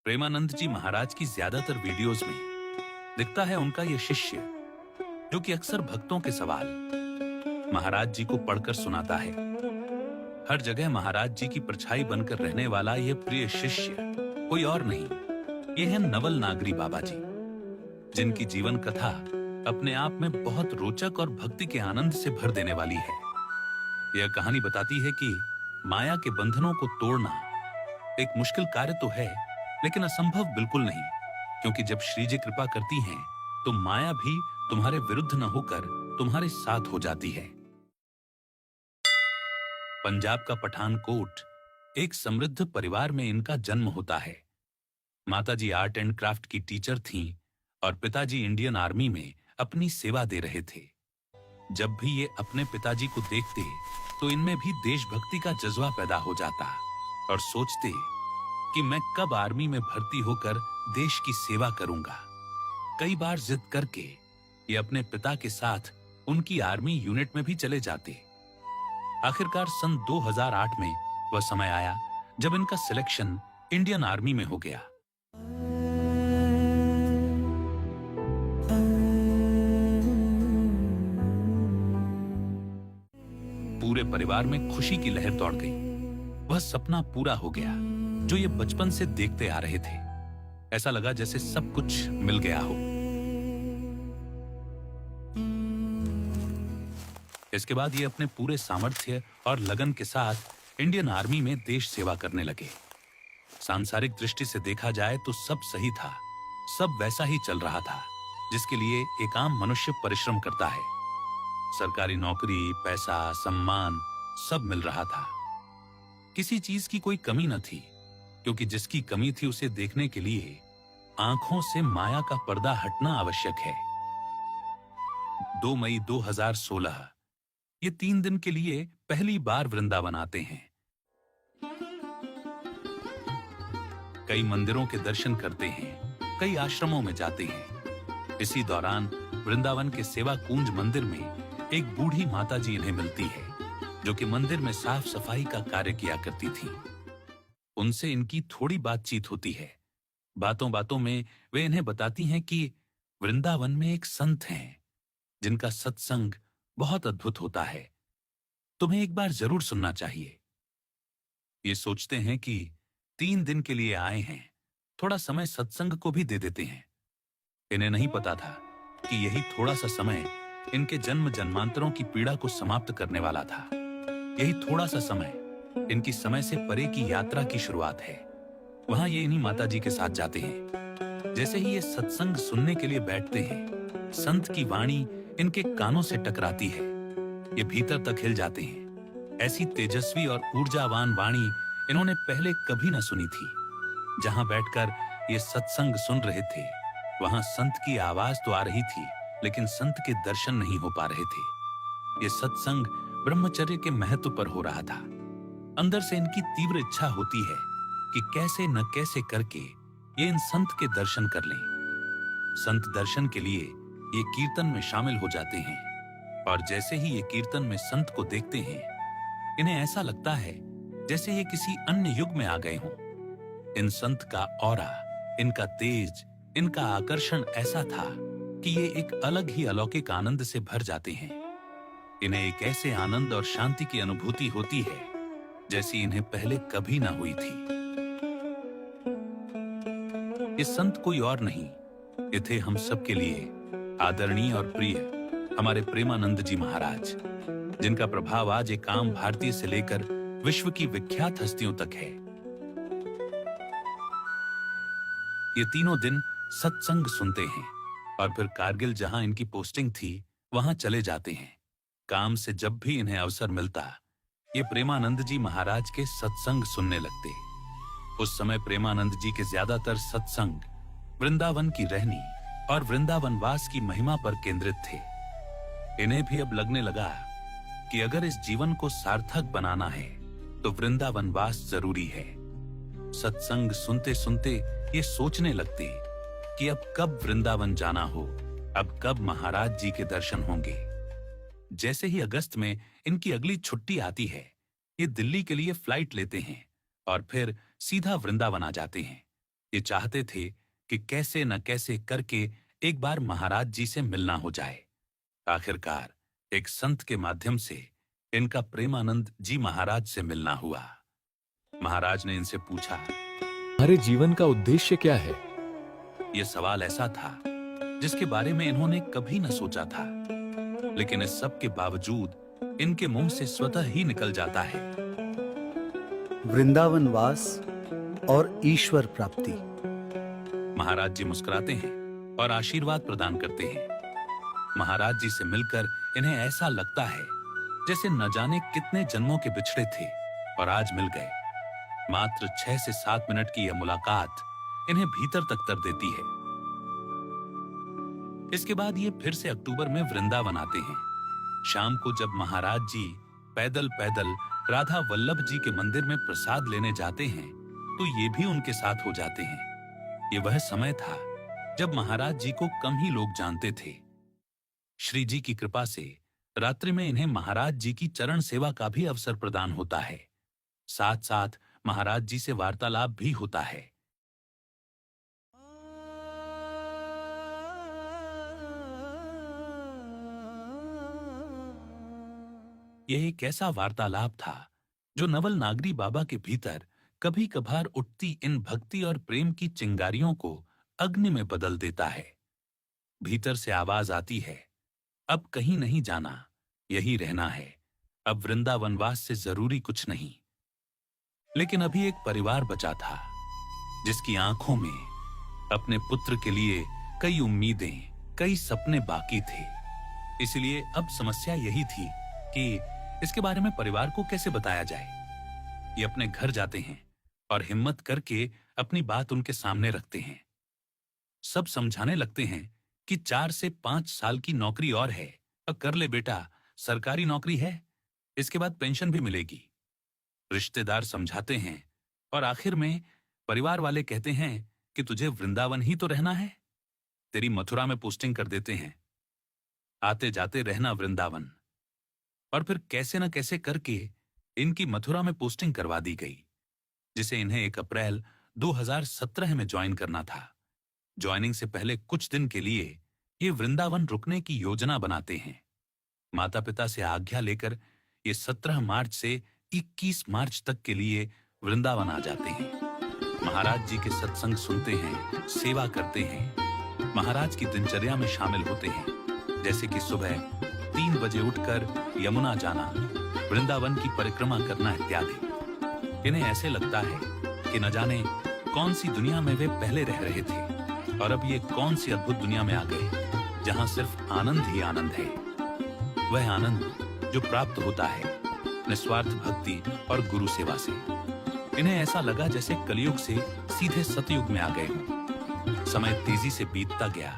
प्रेमानंद जी महाराज की ज्यादातर वीडियोस में दिखता है उनका यह शिष्य, जो कि अक्सर भक्तों के सवाल महाराज जी को पढ़कर सुनाता है। हर जगह महाराज जी की परछाई बनकर रहने वाला यह प्रिय शिष्य कोई और नहीं, ये है नवल नागरी बाबा जी, जिनकी जीवन कथा अपने आप में बहुत रोचक और भक्ति के आनंद से भर देने वाली है। यह कहानी बताती है कि माया के बंधनों को तोड़ना एक मुश्किल कार्य तो है, लेकिन असंभव बिल्कुल नहीं, क्योंकि जब श्री जी कृपा करती हैं, तो माया भी तुम्हारे विरुद्ध न होकर तुम्हारे साथ हो जाती है। पंजाब का पठानकोट एक समृद्ध परिवार में इनका जन्म होता है। माताजी आर्ट एंड क्राफ्ट की टीचर थीं और पिताजी इंडियन आर्मी में अपनी सेवा दे रहे थे। जब भी ये अपने पिताजी को देखते, तो इनमें भी देशभक्ति का जज्बा पैदा हो जाता और सोचते कि मैं कब आर्मी में भर्ती होकर देश की सेवा करूंगा। कई बार जिद करके ये अपने पिता के साथ उनकी आर्मी यूनिट में भी चले जाते। आखिरकार सन 2008 में वह समय आया जब इनका सिलेक्शन इंडियन आर्मी में हो गया। पूरे परिवार में खुशी की लहर दौड़ गई। वह सपना पूरा हो गया जो ये बचपन से देखते आ रहे थे। ऐसा लगा जैसे सब कुछ मिल गया हो। इसके बाद ये अपने पूरे सामर्थ्य और लगन के साथ इंडियन आर्मी में देश सेवा करने लगे। सांसारिक दृष्टि से देखा जाए तो सब सही था, सब वैसा ही चल रहा था जिसके लिए एक आम मनुष्य परिश्रम करता है। सरकारी नौकरी, पैसा, सम्मान सब मिल रहा था। किसी चीज की कोई कमी न थी, क्योंकि जिसकी कमी थी उसे देखने के लिए आंखों से माया का पर्दा हटना आवश्यक है। 2 मई 2016 ये 3 दिन के लिए पहली बार वृंदावन आते हैं। कई मंदिरों के दर्शन करते हैं, कई आश्रमों में जाते हैं। इसी दौरान वृंदावन के सेवा कुंज मंदिर में एक बूढ़ी माताजी इन्हें मिलती है, जो कि मंदिर में साफ सफाई का कार्य किया करती थी। उनसे इनकी थोड़ी बातचीत होती है। बातों बातों में वे इन्हें बताती हैं कि वृंदावन में एक संत हैं जिनका सत्संग बहुत अद्भुत होता है, तुम्हें एक बार जरूर सुनना चाहिए। ये सोचते हैं कि 3 दिन के लिए आए हैं, थोड़ा समय सत्संग को भी दे देते हैं। इन्हें नहीं पता था कि यही थोड़ा सा समय इनके जन्म जन्मांतरों की पीड़ा को समाप्त करने वाला था। यही थोड़ा सा समय इनकी समय से परे की यात्रा की शुरुआत है। वहां ये इन्हीं माताजी के साथ जाते हैं। जैसे ही ये सत्संग सुनने के लिए बैठते हैं, संत की वाणी इनके कानों से टकराती है। ये भीतर तक हिल जाते हैं। ऐसी तेजस्वी और ऊर्जावान वाणी इन्होंने पहले कभी न सुनी थी। जहां बैठकर ये सत्संग सुन रहे थे, वहां संत की आवाज तो आ रही थी, लेकिन संत के दर्शन नहीं हो पा रहे थे। ये सत्संग ब्रह्मचर्य के महत्व पर हो रहा था। अंदर से इनकी तीव्र इच्छा होती है कि कैसे न कैसे करके ये इन संत के दर्शन कर लें। संत दर्शन के लिए ये कीर्तन में शामिल हो जाते हैं, और जैसे ही ये कीर्तन में संत को देखते हैं, इन्हें ऐसा लगता है जैसे ये किसी अन्य युग में आ गए हों। इन संत का ऑरा, इनका तेज, इनका आकर्षण ऐसा था कि ये एक अलग ही अलौकिक आनंद से भर जाते हैं। इन्हें एक ऐसे आनंद और शांति की अनुभूति होती है जैसी इन्हें पहले कभी ना हुई थी। ये संत कोई और नहीं, ये थे हम सबके लिए आदरणीय और प्रिय हमारे प्रेमानंद जी महाराज, जिनका प्रभाव आज एक आम भारतीय से लेकर विश्व की विख्यात हस्तियों तक है। ये तीनों दिन सत्संग सुनते हैं और फिर कारगिल, जहां इनकी पोस्टिंग थी, वहां चले जाते हैं। काम से जब भी इन्हें अवसर मिलता, ये प्रेमानंद जी महाराज के सत्संग सुनने लगते। उस समय प्रेमानंद जी के ज्यादातर सत्संग वृंदावन की रहनी और वृंदावनवास की महिमा पर केंद्रित थे। इन्हें भी अब लगने लगा कि अगर इस जीवन को सार्थक बनाना है तो वृंदावनवास जरूरी है। सत्संग सुनते सुनते ये सोचने लगते कि अब कब वृंदावन जाना हो, अब कब महाराज जी के दर्शन होंगे। जैसे ही अगस्त में इनकी अगली छुट्टी आती है, ये दिल्ली के लिए फ्लाइट लेते हैं और फिर सीधा वृंदावन आ जाते हैं। ये चाहते थे कि कैसे न कैसे करके एक बार महाराज जी से मिलना हो जाए। आखिरकार एक संत के माध्यम से इनका प्रेमानंद जी महाराज से मिलना हुआ। महाराज ने इनसे पूछा, हमारे जीवन का उद्देश्य क्या है? यह सवाल ऐसा था जिसके बारे में इन्होंने कभी न सोचा था, लेकिन इस सब के बावजूद इनके मुंह से स्वतः ही निकल जाता है। वृंदावन वास और ईश्वर प्राप्ति। महाराज जी मुस्कुराते हैं और आशीर्वाद प्रदान करते हैं। महाराज जी से मिलकर इन्हें ऐसा लगता है जैसे न जाने कितने जन्मों के बिछड़े थे और आज मिल गए। मात्र 6 से 7 मिनट की यह मुलाकात इन्हें भीतर तक तर देती है। इसके बाद ये फिर से अक्टूबर में वृंदावन आते हैं। शाम को जब महाराज जी पैदल पैदल राधा वल्लभ जी के मंदिर में प्रसाद लेने जाते हैं तो ये भी उनके साथ हो जाते हैं। ये वह समय था जब महाराज जी को कम ही लोग जानते थे। श्री जी की कृपा से रात्रि में इन्हें महाराज जी की चरण सेवा का भी अवसर प्रदान होता है। साथ साथ महाराज जी से वार्तालाप भी होता है। यह एक ऐसा वार्तालाप था जो नवल नागरी बाबा के भीतर कभी कभार उठती इन भक्ति और प्रेम की चिंगारियों को अग्नि में बदल देता है। भीतर से आवाज आती है, अब कहीं नहीं जाना, यही रहना है, अब वृंदावनवास से जरूरी कुछ नहीं। लेकिन अभी एक परिवार बचा था जिसकी आंखों में अपने पुत्र के लिए कई उम्मीदें, कई सपने बाकी थे। इसलिए अब समस्या यही थी कि इसके बारे में परिवार को कैसे बताया जाए। ये अपने घर जाते हैं और हिम्मत करके अपनी बात उनके सामने रखते हैं। सब समझाने लगते हैं कि 4 से 5 साल की नौकरी और है, अब कर ले बेटा, सरकारी नौकरी है, इसके बाद पेंशन भी मिलेगी। रिश्तेदार समझाते हैं और आखिर में परिवार वाले कहते हैं कि तुझे वृंदावन ही तो रहना है, तेरी मथुरा में पोस्टिंग कर देते हैं, आते जाते रहना वृंदावन। और फिर कैसे न कैसे करके इनकी मथुरा में पोस्टिंग करवा दी गई, जिसे इन्हें 1 अप्रैल 2017 में ज्वाइन करना था। ज्वाइनिंग से पहले कुछ दिन के लिए ये वृंदावन रुकने की योजना बनाते हैं। माता पिता से आज्ञा लेकर ये 17 मार्च से 21 मार्च तक के लिए वृंदावन आ जाते हैं। महाराज जी के सत्संग सुनते हैं, सेवा करते हैं, महाराज की दिनचर्या में शामिल होते हैं, जैसे कि सुबह 3 बजे उठकर यमुना जाना, वृंदावन की परिक्रमा करना इत्यादि। इन्हें ऐसे लगता है कि न जाने कौन सी दुनिया में वे पहले रह रहे थे और अब ये कौन सी अद्भुत दुनिया में आ गए जहां सिर्फ आनंद ही आनंद है। वह आनंद जो प्राप्त होता है निस्वार्थ भक्ति और गुरु सेवा से। इन्हें ऐसा लगा जैसे कलयुग से सीधे सतयुग में आ गए हों। समय तेजी से बीतता गया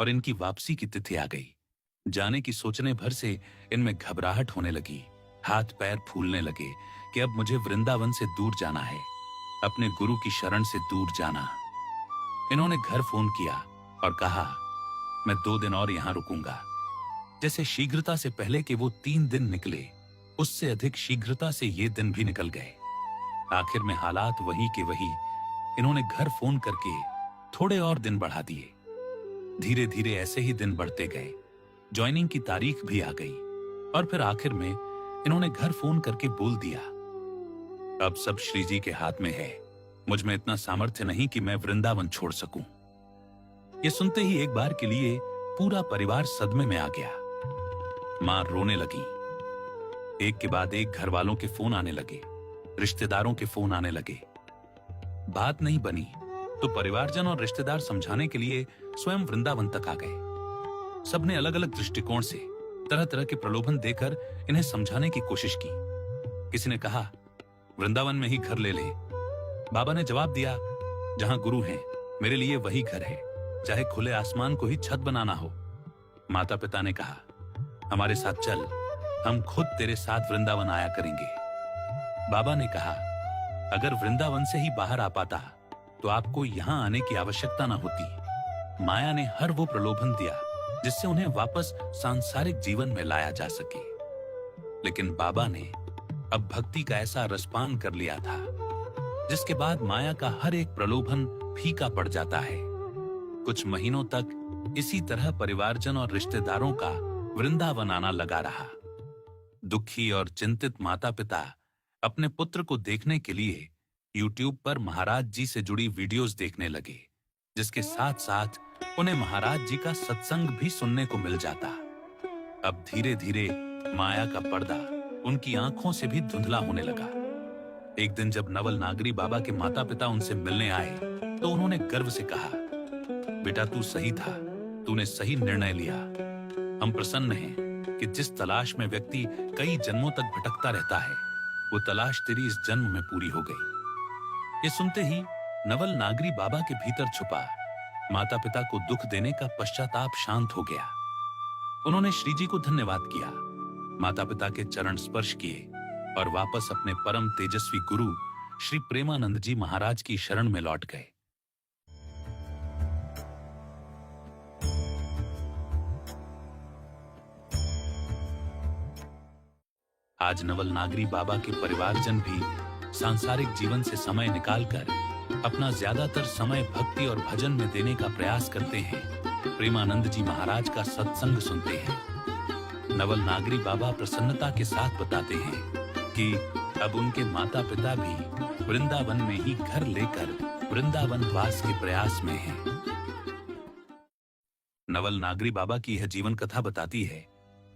और इनकी वापसी की तिथि आ गई। जाने की सोचने भर से इनमें घबराहट होने लगी, हाथ पैर फूलने लगे कि अब मुझे वृंदावन से दूर जाना है, अपने गुरु की शरण से दूर जाना। इन्होंने घर फोन किया और कहा, मैं 2 दिन और यहां रुकूंगा। जैसे शीघ्रता से पहले कि वो 3 दिन निकले, उससे अधिक शीघ्रता से ये दिन भी निकल गए। आखिर में हालात वही के वही, इन्होंने घर फोन करके थोड़े और दिन बढ़ा दिए। धीरे धीरे ऐसे ही दिन बढ़ते गए, ज्वाइनिंग की तारीख भी आ गई और फिर आखिर में इन्होंने घर फोन करके बोल दिया, अब सब श्री जी के हाथ में है, मुझ में इतना सामर्थ्य नहीं कि मैं वृंदावन छोड़ सकूं। ये सुनते ही एक बार के लिए पूरा परिवार सदमे में आ गया। मां रोने लगी। एक के बाद एक घर वालों के फोन आने लगे, रिश्तेदारों के फोन आने लगे। बात नहीं बनी तो परिवारजन और रिश्तेदार समझाने के लिए स्वयं वृंदावन तक आ गए। सबने अलग अलग दृष्टिकोण से तरह तरह के प्रलोभन देकर इन्हें समझाने की कोशिश की। किसी ने कहा, वृंदावन में ही घर ले ले। बाबा ने जवाब दिया, जहां गुरु हैं मेरे लिए वही घर है, चाहे खुले आसमान को ही छत बनाना हो। माता पिता ने कहा, हमारे साथ चल, हम खुद तेरे साथ वृंदावन आया करेंगे। बाबा ने कहा, अगर वृंदावन से ही बाहर आ पाता तो आपको यहां आने की आवश्यकता न होती। माया ने हर वो प्रलोभन दिया जिससे उन्हें वापस सांसारिक जीवन में लाया जा सके। लेकिन बाबा ने अब भक्ति का ऐसा रसपान कर लिया था जिसके बाद माया का हर एक प्रलोभन फीका पड़ जाता है। कुछ महीनों तक इसी तरह परिवारजन और रिश्तेदारों का वृंदावन आना लगा रहा। दुखी और चिंतित माता पिता अपने पुत्र को देखने के लिए YouTube पर महाराज जी से जुड़ी वीडियोस देखने लगे, जिसके साथ साथ उन्हें महाराज जी का सत्संग भी सुनने को मिल जाता। अब धीरे धीरे माया का पर्दा उनकी आंखों से भी धुंधला होने लगा। एक दिन जब नवल नागरी बाबा के माता पिता उनसे मिलने आए तो उन्होंने गर्व से कहा, बेटा तू सही था, तूने सही निर्णय लिया। हम प्रसन्न हैं कि जिस तलाश में व्यक्ति कई जन्मों तक भटकता रहता है, वो तलाश तेरी इस जन्म में पूरी हो गई। ये सुनते ही नवल नागरी बाबा के भीतर छुपा माता पिता को दुख देने का पश्चाताप शांत हो गया। उन्होंने श्री जी को धन्यवाद किया, माता पिता के चरण स्पर्श किए और वापस अपने परम तेजस्वी गुरु श्री प्रेमानंद जी महाराज की शरण में लौट गए। आज नवल नागरी बाबा के परिवारजन भी सांसारिक जीवन से समय निकालकर अपना ज्यादातर समय भक्ति और भजन में देने का प्रयास करते हैं, प्रेमानंद जी महाराज का सत्संग सुनते हैं। नवल नागरी बाबा प्रसन्नता के साथ बताते हैं कि अब उनके माता पिता भी वृंदावन में ही घर लेकर वृंदावन वास के प्रयास में हैं। नवल नागरी बाबा की यह जीवन कथा बताती है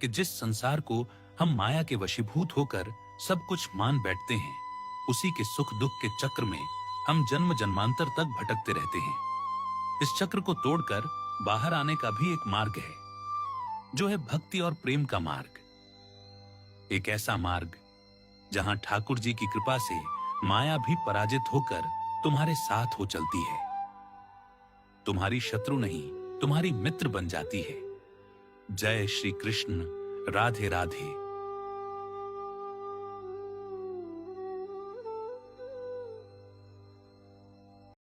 कि जिस संसार को हम माया के वशीभूत होकर सब कुछ मान बैठते हैं, उसी के सुख दुख के चक्र में हम जन्म जन्मांतर तक भटकते रहते हैं। इस चक्र को तोड़कर बाहर आने का भी एक मार्ग है, जो है भक्ति और प्रेम का मार्ग। एक ऐसा मार्ग जहां ठाकुर जी की कृपा से माया भी पराजित होकर तुम्हारे साथ हो चलती है, तुम्हारी शत्रु नहीं तुम्हारी मित्र बन जाती है। जय श्री कृष्ण, राधे राधे।